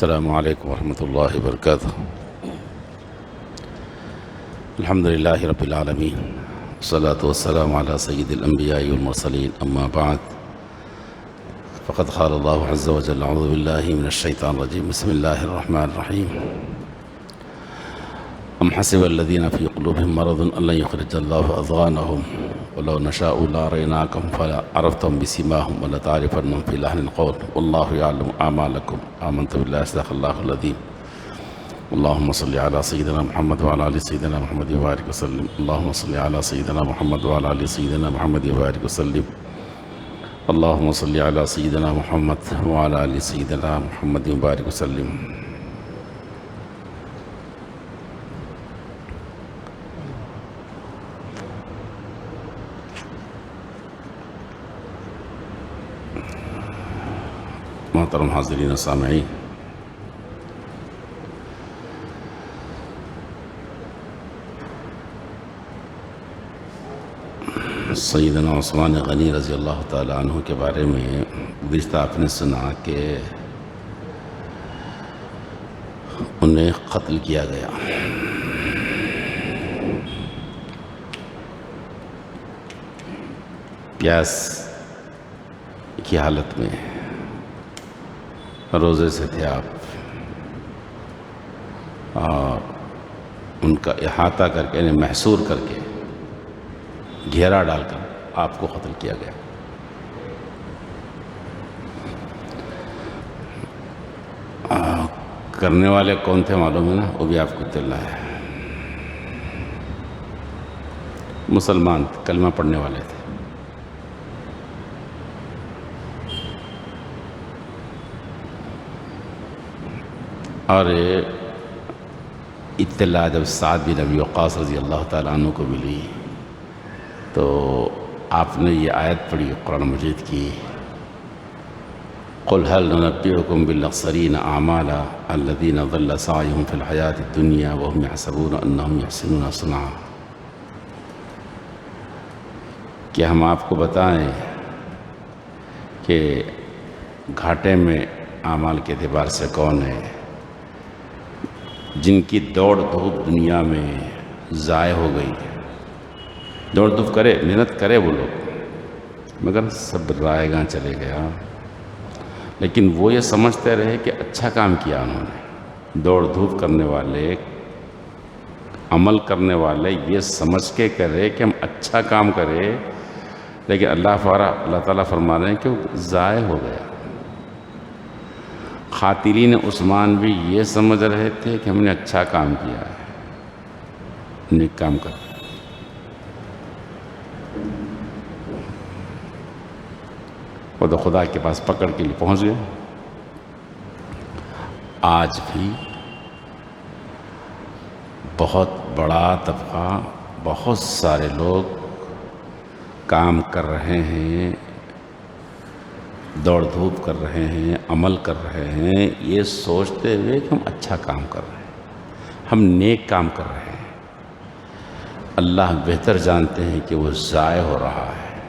السلام علیکم ورحمۃ اللہ وبرکاتہ۔ الحمد للہ رب العالمین، والصلاة والسلام علی سید الانبیاء والمرسلین، اما بعد فقد قال اللہ عز وجل اعوذ باللہ من الشیطان الرجیم، بسم اللہ الرحمن الرحیم۔ ام حسب الذین فی قلوبہم مرض ان لن یخرج اللہ اضغانہم ولو نشاء لاریناکم فلعرفتم بسیماہم ولتعرفنہم فی لحن القول واللہ یعلم اعمالکم۔ آمنت باللہ صدق اللہ العظیم۔ اللہم صلی علی سیدنا محمد وعلی آل سیدنا محمد وبارک وسلم۔ اللہم صلی علی سیدنا محمد وعلی آل سیدنا محمد وبارک وسلم۔ اللہم صلی علی سیدنا محمد وعلی آل سیدنا محمد وبارک وسلم۔ محترم حاضرین و سامعین، سیدنا عثمان غنی رضی اللہ تعالیٰ عنہ کے بارے میں گزشتہ آپ نے سنا کہ انہیں قتل کیا گیا۔ پیاس کی حالت میں روزے سے تھے آپ، اور ان کا احاطہ کر کے، انہیں محصور کر کے، گھیرا ڈال کر آپ کو قتل کیا گیا۔ کرنے والے کون تھے معلوم ہے نا؟ وہ بھی آپ کو چل رہا ہے، مسلمان تھے، کلمہ پڑھنے والے تھے۔ اور اطلاع جب سعد بن ابی وقاص رضی اللہ تعالیٰ عنہ کو ملی تو آپ نے یہ آیت پڑھی قرآن مجید کی، قُلْ هَلْ نُنَبِّئُكُمْ بِالْأَخْسَرِينَ أَعْمَالًا الَّذِينَ ضَلَّ سَعْيُهُمْ فِي الْحَيَاةِ الدُّنْيَا وَهُمْ يَحْسَبُونَ أَنَّهُمْ يُحْسِنُونَ صُنْعًا۔ کہ ہم آپ کو بتائیں کہ گھاٹے میں اعمال کے اعتبار سے کون ہے، جن کی دوڑ دھوپ دنیا میں ضائع ہو گئی۔ دوڑ دھوپ کرے، محنت کرے وہ لوگ، مگر سب رائے گاں چلے گیا۔ لیکن وہ یہ سمجھتے رہے کہ اچھا کام کیا انہوں نے۔ دوڑ دھوپ کرنے والے، عمل کرنے والے یہ سمجھ کے کرے کہ ہم اچھا کام کرے، لیکن اللہ تعالیٰ فرما رہے ہیں کہ وہ ضائع ہو گیا۔ قاتلین عثمان بھی یہ سمجھ رہے تھے کہ ہم نے اچھا کام کیا ہے، نیک کام کر، وہ تو خدا کے پاس پکڑ کے لیے پہنچ گئے۔ آج بھی بہت بڑا طبقہ، بہت سارے لوگ کام کر رہے ہیں، دوڑ دھوپ کر رہے ہیں، عمل کر رہے ہیں، یہ سوچتے ہوئے کہ ہم اچھا کام کر رہے ہیں، ہم نیک کام کر رہے ہیں۔ اللہ بہتر جانتے ہیں کہ وہ ضائع ہو رہا ہے،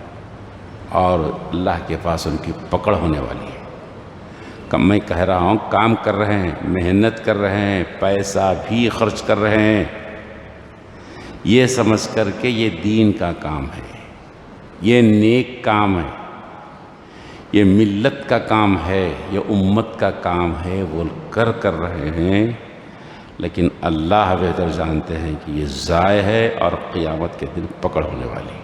اور اللہ کے پاس ان کی پکڑ ہونے والی ہے۔ میں کہہ رہا ہوں کام کر رہے ہیں، محنت کر رہے ہیں، پیسہ بھی خرچ کر رہے ہیں، یہ سمجھ کر کہ یہ دین کا کام ہے، یہ نیک کام ہے، یہ ملت کا کام ہے، یہ امت کا کام ہے، وہ کر رہے ہیں، لیکن اللہ بہتر جانتے ہیں کہ یہ ضائع ہے اور قیامت کے دن پکڑ ہونے والی۔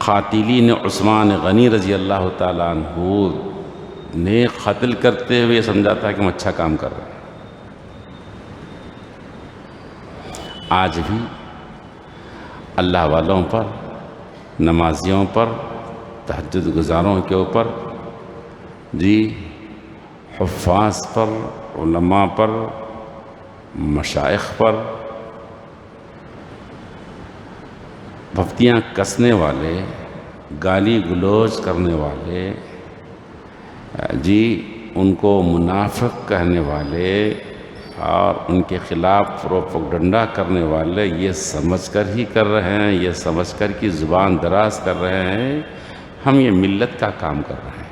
قاتلین عثمان غنی رضی اللہ تعالیٰ عنہ نے قتل کرتے ہوئے سمجھا تھا کہ ہم اچھا کام کر رہے ہیں۔ آج بھی اللہ والوں پر، نمازیوں پر، تہجد گزاروں کے اوپر، حفاظ پر، علماء پر، مشائخ پر بھفتیاں کسنے والے، گالی گلوچ کرنے والے، ان کو منافق کہنے والے اور ان کے خلاف پروپیگنڈا کرنے والے یہ سمجھ کر ہی کر رہے ہیں، یہ سمجھ کر کہ زبان دراز کر رہے ہیں ہم یہ ملت کا کام کر رہے ہیں۔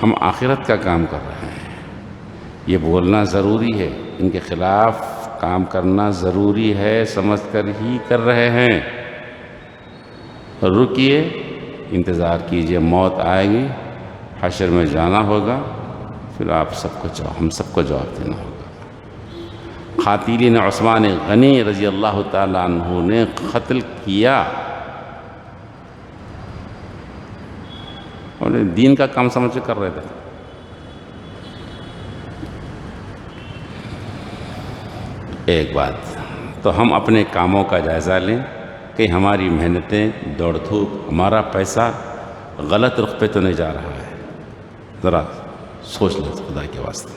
ہم آخرت کا کام کر رہے ہیں، یہ بولنا ضروری ہے، ان کے خلاف کام کرنا ضروری ہے، سمجھ کر ہی کر رہے ہیں۔ رکیے، انتظار کیجئے، موت آئے گی، حشر میں جانا ہوگا، پھر ہم سب کو جواب دینا ہوگا۔ قاتلین عثمان غنی رضی اللہ تعالیٰ عنہ نے قتل کیا اور دین کا کام سمجھ کے کر رہے تھے۔ ایک بات تو ہم اپنے کاموں کا جائزہ لیں کہ ہماری محنتیں، دوڑ دھوپ، ہمارا پیسہ غلط رخ پہ تو نہیں جا رہا ہے، ذرا سوچ لیں خدا کے واسطے۔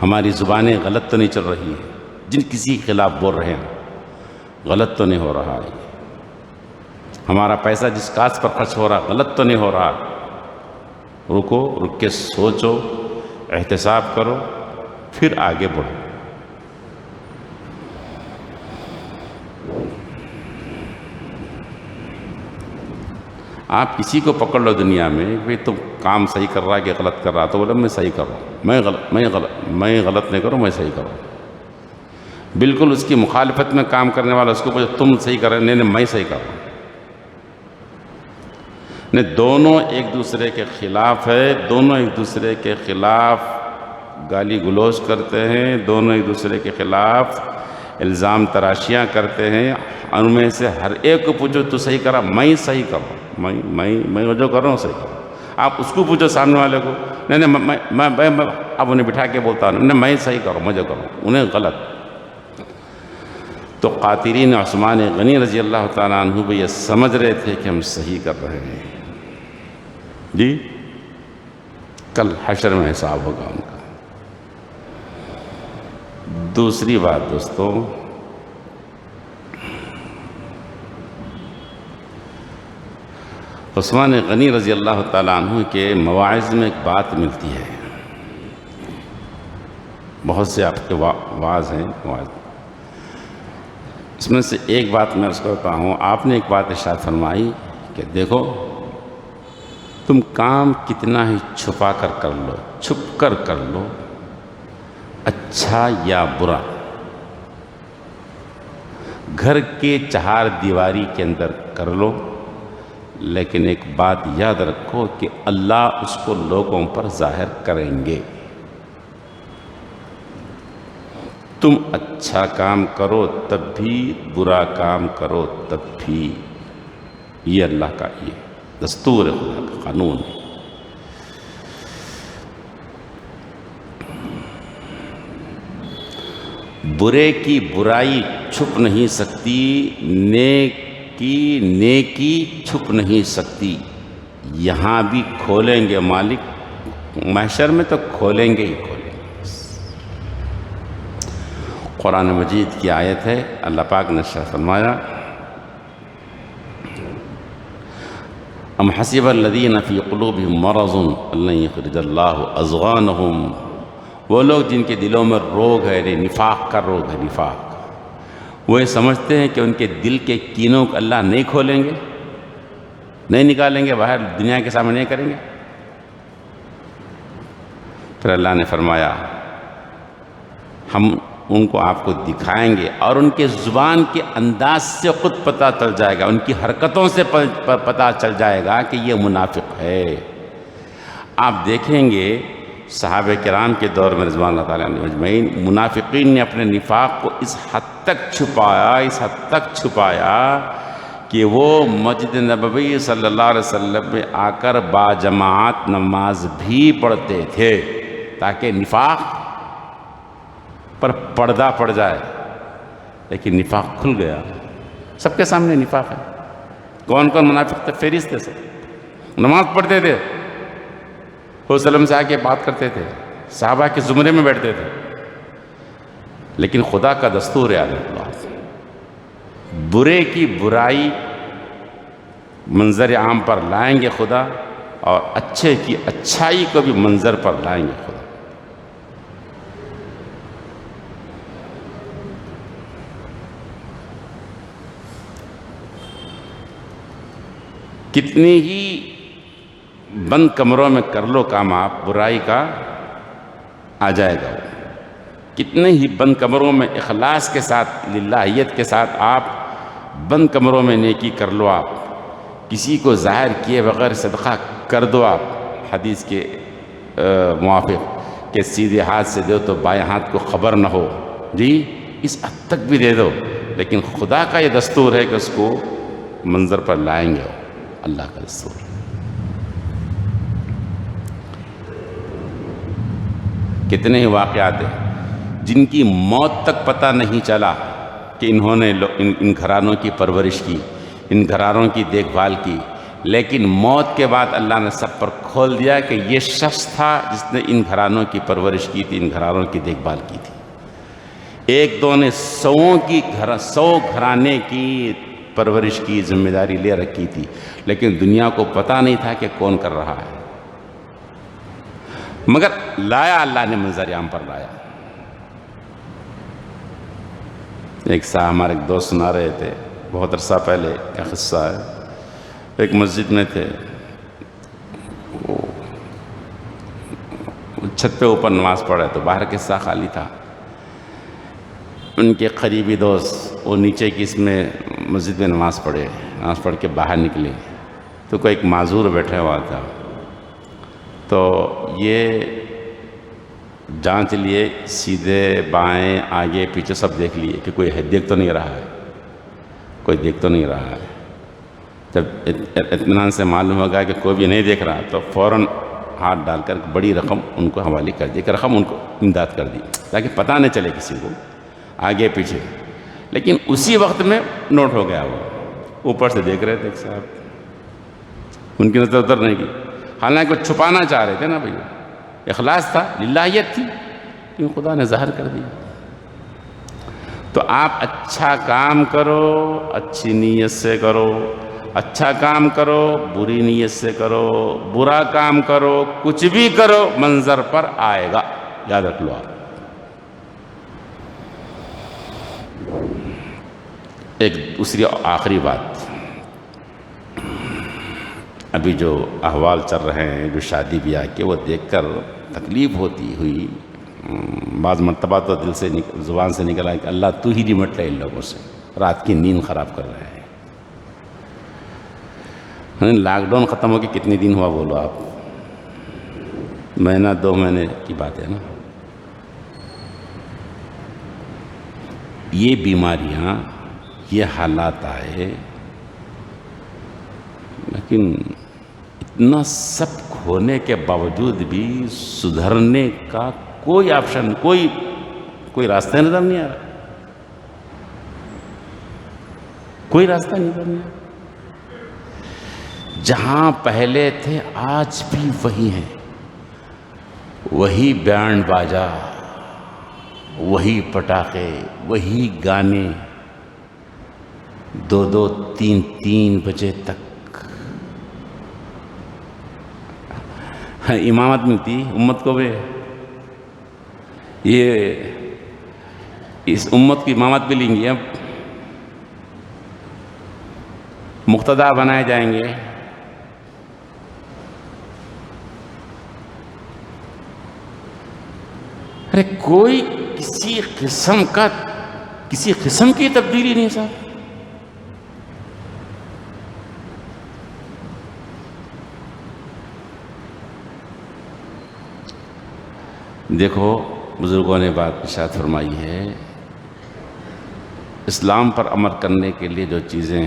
ہماری زبانیں غلط تو نہیں چل رہی ہیں، جن کسی کے خلاف بول رہے ہیں غلط تو نہیں ہو رہا ہے، ہمارا پیسہ جس کاج پر خرچ ہو رہا غلط تو نہیں ہو رہا۔ رکو، رک کے سوچو، احتساب کرو، پھر آگے بڑھو۔ آپ کسی کو پکڑ لو دنیا میں کہ تم کام صحیح کر رہا ہے کہ غلط کر رہا، تو بولے میں صحیح کر رہا ہوں، میں غلط نہیں کروں، میں صحیح کروں۔ بالکل اس کی مخالفت میں کام کرنے والا اس کو پوچھے تم صحیح کر رہے، نہیں میں صحیح کر رہا ہوں۔ نہیں، دونوں ایک دوسرے کے خلاف ہے، دونوں ایک دوسرے کے خلاف گالی گلوچ کرتے ہیں، دونوں ایک دوسرے کے خلاف الزام تراشیاں کرتے ہیں۔ ان میں سے ہر ایک کو پوچھو تو صحیح کرا، میں صحیح کر رہا ہوں، میں جو کر رہا ہوں صحیح کر رہا ہوں۔ آپ اس کو پوچھو سامنے والے کو، نہیں میں اب انہیں بٹھا کے بولتا ہوں، نہیں میں صحیح کر رہا ہوں، میں جو کر رہا ہوں، انہیں غلط۔ تو قاتلین عثمان غنی رضی اللہ تعالیٰ عنہ بھی یہ سمجھ رہے تھے کہ ہم صحیح کر رہے ہیں جی، کل حشر میں حساب ہوگا ان کا۔ دوسری بات دوستو، عثمان غنی رضی اللہ تعالیٰ عنہ کے مواعظ میں ایک بات ملتی ہے، بہت سے آپ کے واعظ ہیں، اس میں سے ایک بات میں عرض کرتا ہوں۔ آپ نے ایک بات ارشاد فرمائی کہ دیکھو تم کام کتنا ہی چھپا کر لو، چھپ کر لو، اچھا یا برا، گھر کے چہار دیواری کے اندر کر لو، لیکن ایک بات یاد رکھو کہ اللہ اس کو لوگوں پر ظاہر کریں گے۔ تم اچھا کام کرو تب بھی، برا کام کرو تب بھی، یہ اللہ کا یہ دستور ہے، خدا کا قانون ہے۔ برے کی برائی چھپ نہیں سکتی، نیک کی نیکی چھپ نہیں سکتی۔ یہاں بھی کھولیں گے مالک، محشر میں تو کھولیں گے ہی کھولیں گے۔ قرآن مجید کی آیت ہے، اللہ پاک نے ارشاد فرمایا ام حسب الذین فی قلوبہم مرض ان لن یخرج اللہ اضغانہم، وہ لوگ جن کے دلوں میں روگ ہے، نفاق کا روگ ہے، نفاق، وہ یہ سمجھتے ہیں کہ ان کے دل کے کینوں کو اللہ نہیں کھولیں گے، نہیں نکالیں گے باہر، دنیا کے سامنے نہیں کریں گے۔ پھر اللہ نے فرمایا ہم ان کو آپ کو دکھائیں گے، اور ان کے زبان کے انداز سے خود پتہ چل جائے گا، ان کی حرکتوں سے پتہ چل جائے گا کہ یہ منافق ہے۔ آپ دیکھیں گے صحابہ کرام کے دور میں رضوان اللہ تعالیٰ عنہم اجمعین، منافقین نے اپنے نفاق کو اس حد تک چھپایا کہ وہ مسجد نبوی صلی اللہ علیہ وسلم میں آ کر باجماعت نماز بھی پڑھتے تھے تاکہ نفاق پر پردہ پڑ جائے، لیکن نفاق کھل گیا، سب کے سامنے نفاق ہے۔ کون کون منافق تھے؟ فہرست سے نماز پڑھتے تھے، وسلم سے آ کے بات کرتے تھے، صحابہ کے زمرے میں بیٹھتے تھے، لیکن خدا کا دستور ہے اللہ، برے کی برائی منظر عام پر لائیں گے خدا، اور اچھے کی اچھائی کو بھی منظر پر لائیں گے خدا۔ کتنی ہی بند کمروں میں کر لو کام آپ، برائی کا آ جائے گا وہ۔ کتنے ہی بند کمروں میں اخلاص کے ساتھ، للہیت کے ساتھ آپ بند کمروں میں نیکی کر لو، آپ کسی کو ظاہر کیے بغیر صدقہ کر دو آپ، حدیث کے موافق کہ سیدھے ہاتھ سے دو تو بائیں ہاتھ کو خبر نہ ہو، جی اس حد تک بھی دے دو، لیکن خدا کا یہ دستور ہے کہ اس کو منظر پر لائیں گے، اللہ کا دستور۔ کتنے ہی واقعات ہیں جن کی موت تک پتہ نہیں چلا کہ انہوں نے ان گھرانوں کی پرورش کی، ان گھرانوں کی دیکھ بھال کی، لیکن موت کے بعد اللہ نے سب پر کھول دیا کہ یہ شخص تھا جس نے ان گھرانوں کی پرورش کی تھی، ان گھرانوں کی دیکھ بھال کی تھی۔ ایک دو نے سو گھرانے کی پرورش کی ذمہ داری لے رکھی تھی، لیکن دنیا کو پتہ نہیں تھا کہ کون کر رہا ہے، مگر لایا اللہ نے منظر عام پر لایا۔ ایک صاحب ہمارے ایک دوست سنا رہے تھے، بہت عرصہ پہلے کا قصہ ہے، ایک مسجد میں تھے، وہ چھت پہ اوپر نماز پڑھ رہے تو باہر کا حصہ خالی تھا، ان کے قریبی دوست وہ نیچے کی اس میں مسجد میں نماز پڑھ کے باہر نکلے تو کوئی ایک معذور بیٹھا ہوا تھا، تو یہ جانچ لیے سیدھے بائیں آگے پیچھے سب دیکھ لیے کہ کوئی دیکھ تو نہیں رہا ہے، کوئی دیکھ تو نہیں رہا ہے۔ جب اطمینان سے معلوم ہوگا کہ کوئی بھی نہیں دیکھ رہا تو فوراً ہاتھ ڈال کر بڑی رقم ان کو حوالے کر دی، کہ رقم ان کو امداد کر دی تاکہ پتہ نہ چلے کسی کو آگے پیچھے۔ لیکن اسی وقت میں نوٹ ہو گیا، وہ اوپر سے دیکھ رہے تھے ایک صاحب، ان کی نظر ادھر نہیں گئی، حالانکہ وہ چھپانا چاہ رہے تھے نا بھائی، اخلاص تھا، للہیت تھی، کیوں خدا نے ظاہر کر دیا۔ تو آپ اچھا کام کرو، اچھی نیت سے کرو، اچھا کام کرو، بری نیت سے کرو، برا کام کرو، کچھ بھی کرو منظر پر آئے گا، یاد رکھ لو آپ۔ ایک دوسری آخری بات، ابھی جو احوال چل رہے ہیں جو شادی بیاہ کے، وہ دیکھ کر تکلیف ہوتی ہوئی، بعض مرتبہ تو دل سے زبان سے نکلا کہ اللہ تو ہی نمٹ لے ان لوگوں سے، رات کی نیند خراب کر رہے ہیں۔ لاک ڈاؤن ختم ہو کے کتنے دن ہوا بولو آپ، مہینہ 2 مہینے کی بات ہے نا۔ یہ بیماریاں، یہ حالات آئے، لیکن اتنا سب ہونے کے باوجود بھی سدھرنے کا کوئی آپشن، کوئی راستہ نظر نہیں آ رہا، کوئی راستہ نظر نہیں آ رہا۔ جہاں پہلے تھے آج بھی وہی ہیں، وہی بینڈ باجا، وہی پٹاخے، وہی گانے، 2-2 3-3 بجے تک امامت ملتی امت کو بھی، یہ اس امت کی امامت بھی لیں گے، اب مقتدا بنائے جائیں گے۔ ارے کوئی کسی قسم کی تبدیلی نہیں صاحب۔ دیکھو بزرگوں نے بات ارشاد فرمائی ہے، اسلام پر عمل کرنے کے لیے جو چیزیں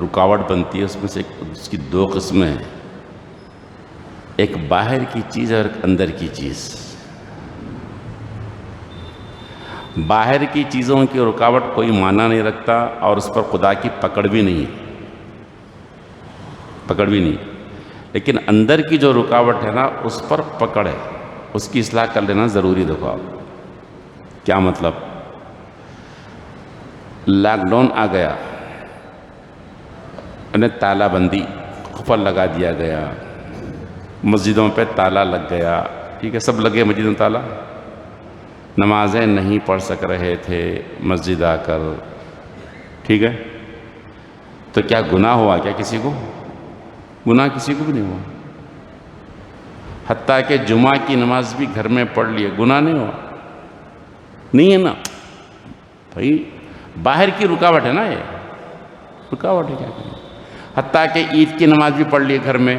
رکاوٹ بنتی ہے اس میں سے اس کی 2 قسمیں ہیں، ایک باہر کی چیز اور ایک اندر کی چیز۔ باہر کی چیزوں کی رکاوٹ کوئی معنی نہیں رکھتا اور اس پر خدا کی پکڑ بھی نہیں، لیکن اندر کی جو رکاوٹ ہے نا اس پر پکڑ ہے، اس کی اصلاح کر لینا ضروری۔ دیکھو آپ کیا مطلب، لاک ڈاؤن آ گیا، انہیں تالا بندی، قفل لگا دیا گیا، مسجدوں پہ تالا لگ گیا، ٹھیک ہے، سب لگے مسجدوں میں تالا، نمازیں نہیں پڑھ سک رہے تھے مسجد آ کر، ٹھیک ہے، تو کیا گناہ ہوا؟ کیا کسی کو گناہ؟ کسی کو بھی نہیں ہوا، حتیٰ کہ جمعہ کی نماز بھی گھر میں پڑھ لیے، گناہ نہیں ہوا؟ نہیں ہے نا بھائی، باہر کی رکاوٹ ہے نا، یہ رکاوٹ ہے کیا کریں؟ حتیٰ کہ عید کی نماز بھی پڑھ لیے گھر میں،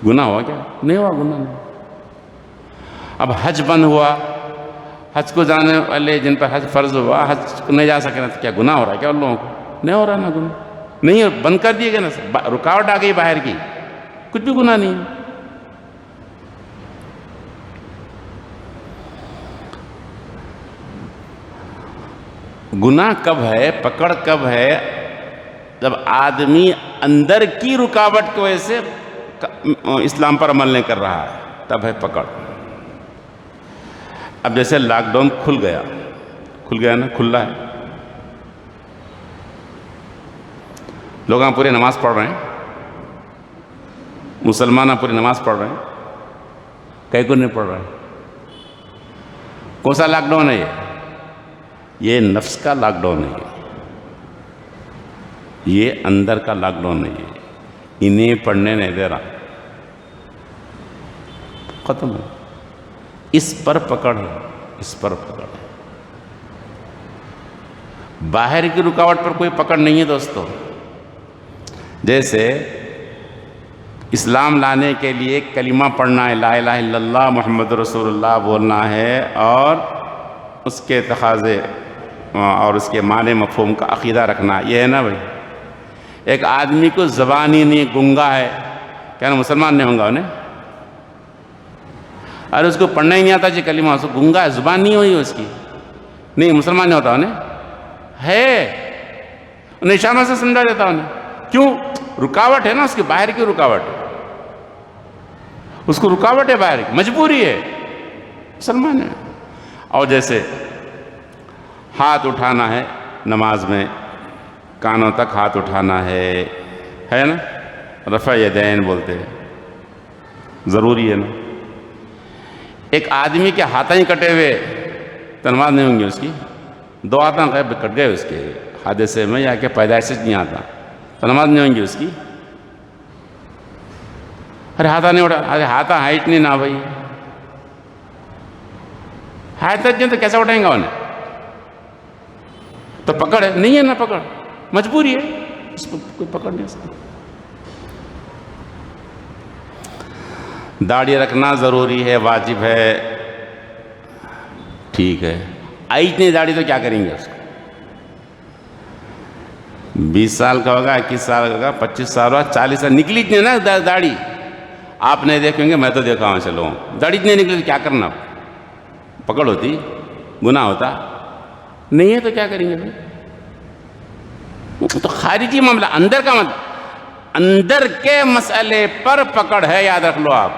گناہ ہوا کیا؟ نہیں ہوا، گناہ نہیں۔ اب حج بند ہوا، حج کو جانے والے جن پر حج فرض ہوا، حج نہیں جا سکے نا، تو کیا گناہ ہو رہا ہے کیا ان لوگوں کو؟ نہیں ہو رہا نا گناہ، نہیں بند کر دیے گئے نا، رکاوٹ آ گئی باہر کی، کچھ بھی گناہ نہیں ہے۔ گناہ کب ہے، پکڑ کب ہے؟ جب آدمی اندر کی رکاوٹ کی وجہ سے اسلام پر عمل نہیں کر رہا ہے، تب ہے پکڑ۔ اب جیسے لاک ڈاؤن کھل گیا نا، کھلا ہے، لوگ پوری نماز پڑھ رہے ہیں، مسلمان پوری نماز پڑھ رہے ہیں، کئی کو نہیں پڑھ رہے ہیں۔ کون سا لاک ڈاؤن ہے یہ نفس کا لاک ڈاؤن ہے، یہ اندر کا لاک ڈاؤن ہے، انہیں پڑھنے نہیں دے رہا، ختم ہے۔ اس پر پکڑ ہے، اس پر پکڑ ہے، باہر کی رکاوٹ پر کوئی پکڑ نہیں ہے دوستو۔ جیسے اسلام لانے کے لیے کلمہ پڑھنا ہے، لا الہ الا اللہ محمد رسول اللہ بولنا ہے، اور اس کے تقاضے اور اس کے معنی مفہوم کا عقیدہ رکھنا، یہ ہے نا بھائی۔ ایک آدمی کو زبان ہی نہیں، گنگا ہے، کیا نا مسلمان نہیں ہوں گا انہیں؟ ارے اس کو پڑھنا ہی نہیں آتا جی کلمہ، اس کو گنگا ہے، زبان نہیں ہوئی اس کی، نہیں مسلمان نہیں ہوتا انہیں، انہیں اشاروں سے سمجھا دیتا انہیں۔ کیوں؟ رکاوٹ ہے نا اس کی، باہر کی رکاوٹ ہے، اس کو رکاوٹ ہے باہر کی، مجبوری ہے، مسلمان ہے۔ اور جیسے ہاتھ اٹھانا ہے نماز میں، کانوں تک ہاتھ اٹھانا ہے نا، رفع یدین بولتے ہیں، ضروری ہے نا۔ ایک آدمی کے ہاتھ ہی کٹے ہوئے تو نماز نہیں ہوں گی اس کی، دو ہاتھ کٹ گئے اس کے حادثے میں، یا کہ پیدائش سے نہیں آتا تو نماز نہیں ہوں گی اس کی۔ ارے ہاتھا نہیں اٹھا، ارے ہاتھا ہائٹ نہیں نا بھائی، ہائٹ نہیں تو کیسے اٹھائیں گا انہیں؟ تو پکڑ ہے نہیں ہے نا، پکڑ مجبوری ہے، اس کو کوئی پکڑ نہیں سکتا۔ داڑھی رکھنا ضروری ہے، واجب ہے، ٹھیک ہے۔ آئیچ نہیں داڑھی تو کیا کریں گے اس کو؟ 20 سال کا ہوگا، 21 سال کا ہوگا، 25 سال ہوگا، 40 سال نکلی نہیں نا داڑھی، آپ نہیں دیکھیں گے، میں تو دیکھا ہوں چلو، داڑھی نہیں نکلی تو کیا کرنا؟ پکڑ ہوتی، گناہ ہوتا نہیں ہے تو کیا کریں گے بھائی؟ تو خارجی معاملہ، اندر کا معاملہ، اندر کے مسئلے پر پکڑ ہے، یاد رکھ لو آپ۔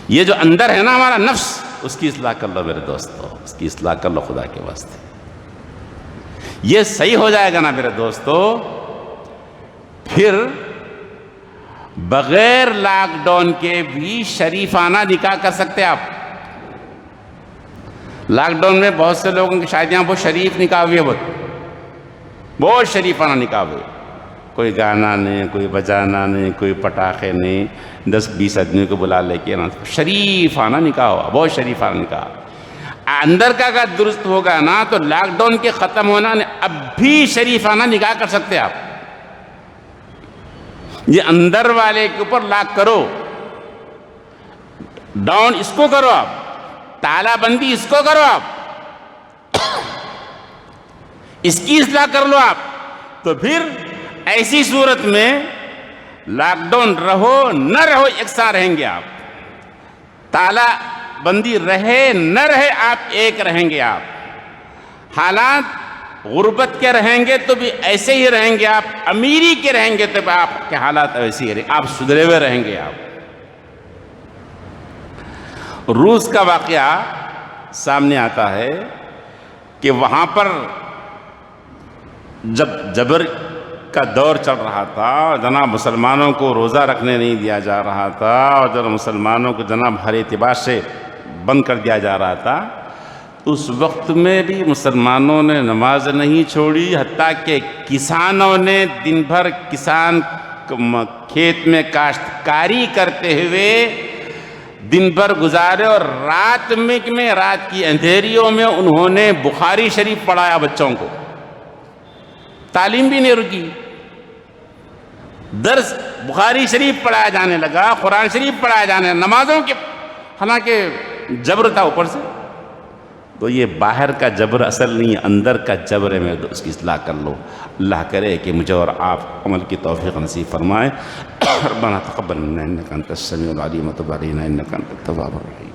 یہ جو اندر ہے نا ہمارا نفس، اس کی اصلاح کر لو میرے دوستو، اس کی اصلاح کر لو خدا کے واسطے، یہ صحیح ہو جائے گا نا میرے دوستو، پھر بغیر لاک ڈاؤن کے بھی شریفانہ نکاح کر سکتے آپ۔ لاک ڈاؤن میں بہت سے لوگوں کی شادیاں بہت شریف نکاح ہوئی ہے، بہت شریفانہ نکاح ہوئے، کوئی گانا نہیں، کوئی بجانا نہیں، کوئی پٹاخے نہیں، 10-20 آدمی کو بلا لے کے نا، شریفانہ نکاح ہوا، بہت شریفانہ نکاح۔ اندر کا اگر درست ہوگا نا تو لاک ڈاؤن کے ختم ہونا نے اب بھی شریفانہ نکاح کر سکتے آپ۔ یہ اندر والے کے اوپر لاک کرو، ڈاؤن اس کو کرو آپ، تالا بندی اس کو کرو آپ، اس کی اصلاح کر لو آپ، تو پھر ایسی صورت میں لاک ڈاؤن رہو نہ رہو یکساں رہیں گے آپ، تالا بندی رہے نہ رہے آپ ایک رہیں گے آپ، حالات غربت کے رہیں گے تو بھی ایسے ہی رہیں گے آپ، امیری کے رہیں گے تو بھی آپ کے حالات ایسے ہی رہیں گے، آپ سدھرے ہوئے رہیں گے آپ۔ روس کا واقعہ سامنے آتا ہے کہ وہاں پر جب جبر کا دور چل رہا تھا، جناب مسلمانوں کو روزہ رکھنے نہیں دیا جا رہا تھا، اور جب مسلمانوں کو جناب ہر اعتبار سے بند کر دیا جا رہا تھا، اس وقت میں بھی مسلمانوں نے نماز نہیں چھوڑی، حتیٰ کہ کسانوں نے دن بھر کسان کھیت میں کاشتکاری کرتے ہوئے دن بھر گزارے اور رات کی اندھیریوں میں انہوں نے بخاری شریف پڑھایا بچوں کو. تعلیم بھی نہیں رکی, درس بخاری شریف پڑھایا جانے لگا, قرآن شریف پڑھایا جانے لگا, نمازوں کے, حالانکہ جبر تھا اوپر سے. تو یہ باہر کا جبر اصل نہیں, اندر کا جبر ہے, میں اس کی اصلاح کر لو. اللہ کرے کہ مجھے اور آپ عمل کی توفیق نصیب فرمائے. ربنا تقبل منا انك انت السميع العليم وتب علينا انك انت التواب الرحيم.